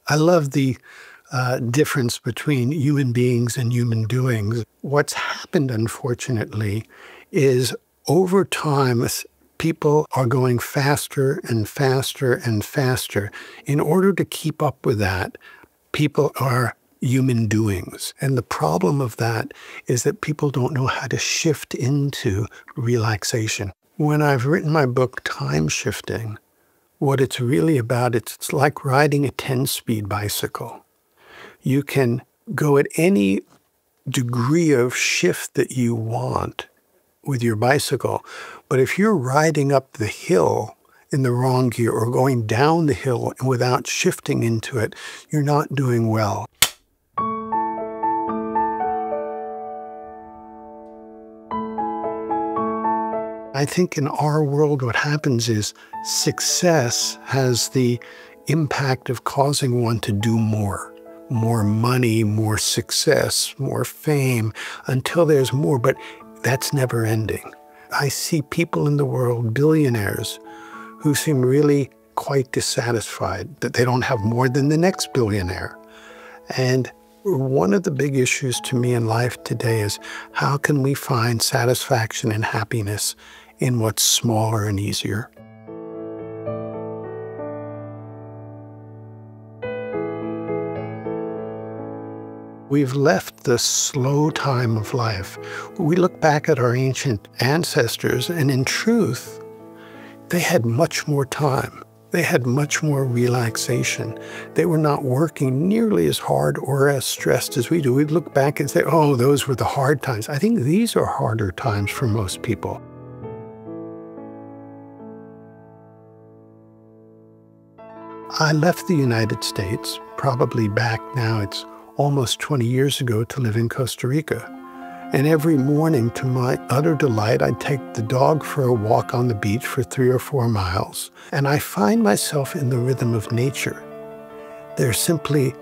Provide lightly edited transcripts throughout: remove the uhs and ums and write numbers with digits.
I love the difference between human beings and human doings. What's happened, unfortunately, is over time, people are going faster and faster and faster. In order to keep up with that, people are human doings. And the problem of that is that people don't know how to shift into relaxation. When I've written my book, Time Shifting, what it's really about, it's like riding a 10-speed bicycle. You can go at any degree of shift that you want with your bicycle. But if you're riding up the hill in the wrong gear or going down the hill without shifting into it, you're not doing well. I think in our world what happens is success has the impact of causing one to do more. More money, more success, more fame, until there's more, but that's never ending. I see people in the world, billionaires, who seem really quite dissatisfied that they don't have more than the next billionaire. And one of the big issues to me in life today is how can we find satisfaction and happiness in what's smaller and easier? We've left the slow time of life. We look back at our ancient ancestors, and in truth, they had much more time. They had much more relaxation. They were not working nearly as hard or as stressed as we do. We'd look back and say, oh, those were the hard times. I think these are harder times for most people. I left the United States, probably back now, it's almost 20 years ago, to live in Costa Rica. And every morning, to my utter delight, I'd take the dog for a walk on the beach for 3 or 4 miles. And I find myself in the rhythm of nature. They're simply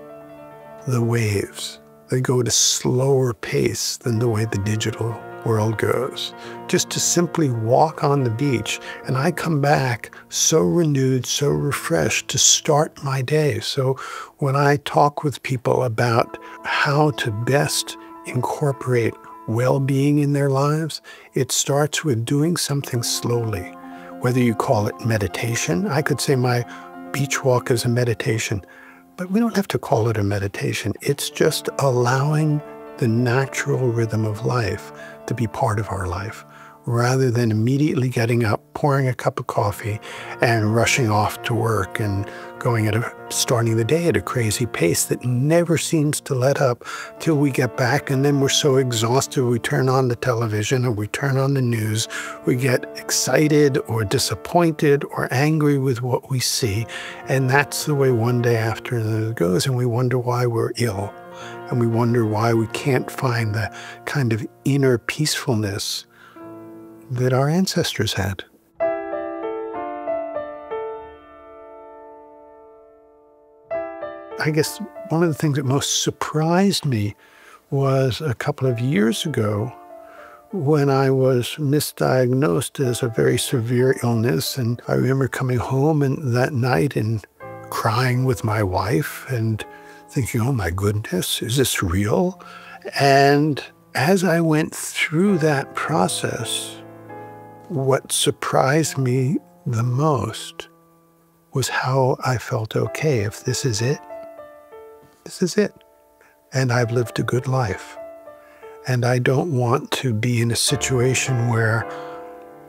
the waves. They go at a slower pace than the way the digital world goes. Just to simply walk on the beach, and I come back so renewed, so refreshed to start my day. So when I talk with people about how to best incorporate well-being in their lives, it starts with doing something slowly. Whether you call it meditation, I could say my beach walk is a meditation, but we don't have to call it a meditation. It's just allowing the natural rhythm of life to be part of our life, rather than immediately getting up, pouring a cup of coffee, and rushing off to work and starting the day at a crazy pace that never seems to let up till we get back. And then we're so exhausted, we turn on the television or we turn on the news. We get excited or disappointed or angry with what we see. And that's the way one day after another goes. And we wonder why we're ill. And we wonder why we can't find the kind of inner peacefulness that our ancestors had. I guess one of the things that most surprised me was a couple of years ago when I was misdiagnosed as a very severe illness. And I remember coming home that night and crying with my wife and thinking, oh my goodness, is this real? And as I went through that process, what surprised me the most was how I felt, okay, if this is it, this is it. And I've lived a good life. And I don't want to be in a situation where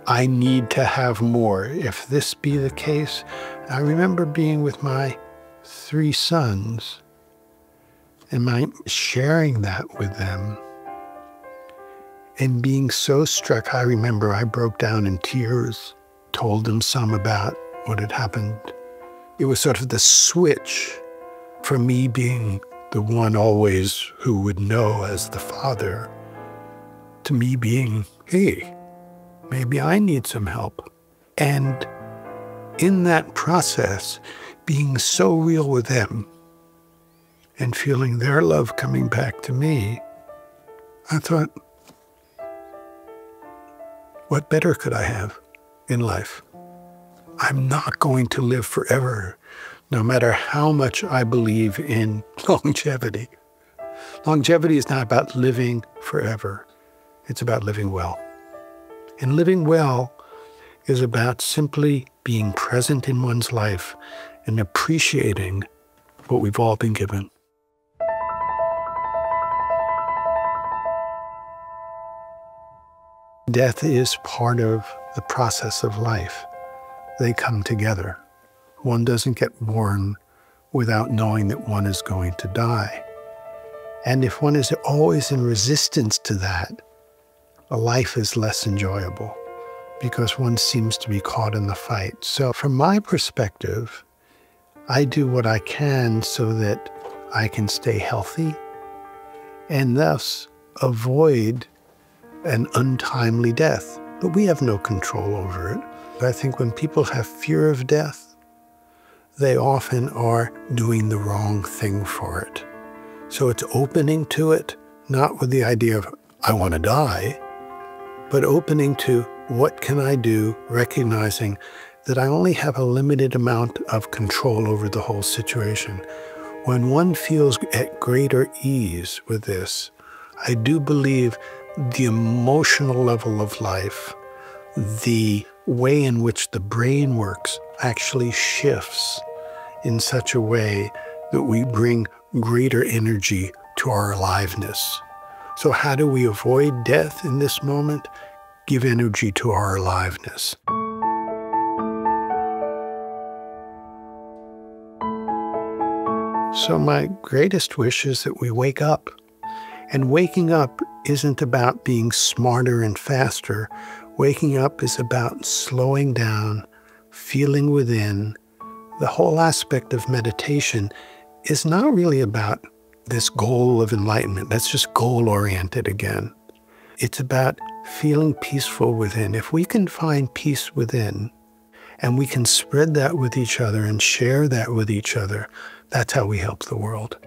I need to have more. If this be the case, I remember being with my 3 sons and sharing that with them and being so struck. I remember I broke down in tears, told them some about what had happened. It was sort of the switch for me being the one always who would know as the father, to me being, hey, maybe I need some help. And in that process, being so real with them and feeling their love coming back to me, I thought, what better could I have in life? I'm not going to live forever no matter how much I believe in longevity. Longevity is not about living forever. It's about living well. And living well is about simply being present in one's life and appreciating what we've all been given. Death is part of the process of life. They come together. One doesn't get born without knowing that one is going to die. And if one is always in resistance to that, a life is less enjoyable because one seems to be caught in the fight. So from my perspective, I do what I can so that I can stay healthy and thus avoid an untimely death. But we have no control over it. I think when people have fear of death, they often are doing the wrong thing for it. So it's opening to it, not with the idea of, I want to die, but opening to what can I do, recognizing that I only have a limited amount of control over the whole situation. When one feels at greater ease with this, I do believe the emotional level of life, the way in which the brain works actually shifts in such a way that we bring greater energy to our aliveness. So how do we avoid death in this moment? Give energy to our aliveness. So my greatest wish is that we wake up. And waking up isn't about being smarter and faster. Waking up is about slowing down, feeling within. The whole aspect of meditation is not really about this goal of enlightenment. That's just goal-oriented again. It's about feeling peaceful within. If we can find peace within, and we can spread that with each other and share that with each other, that's how we help the world.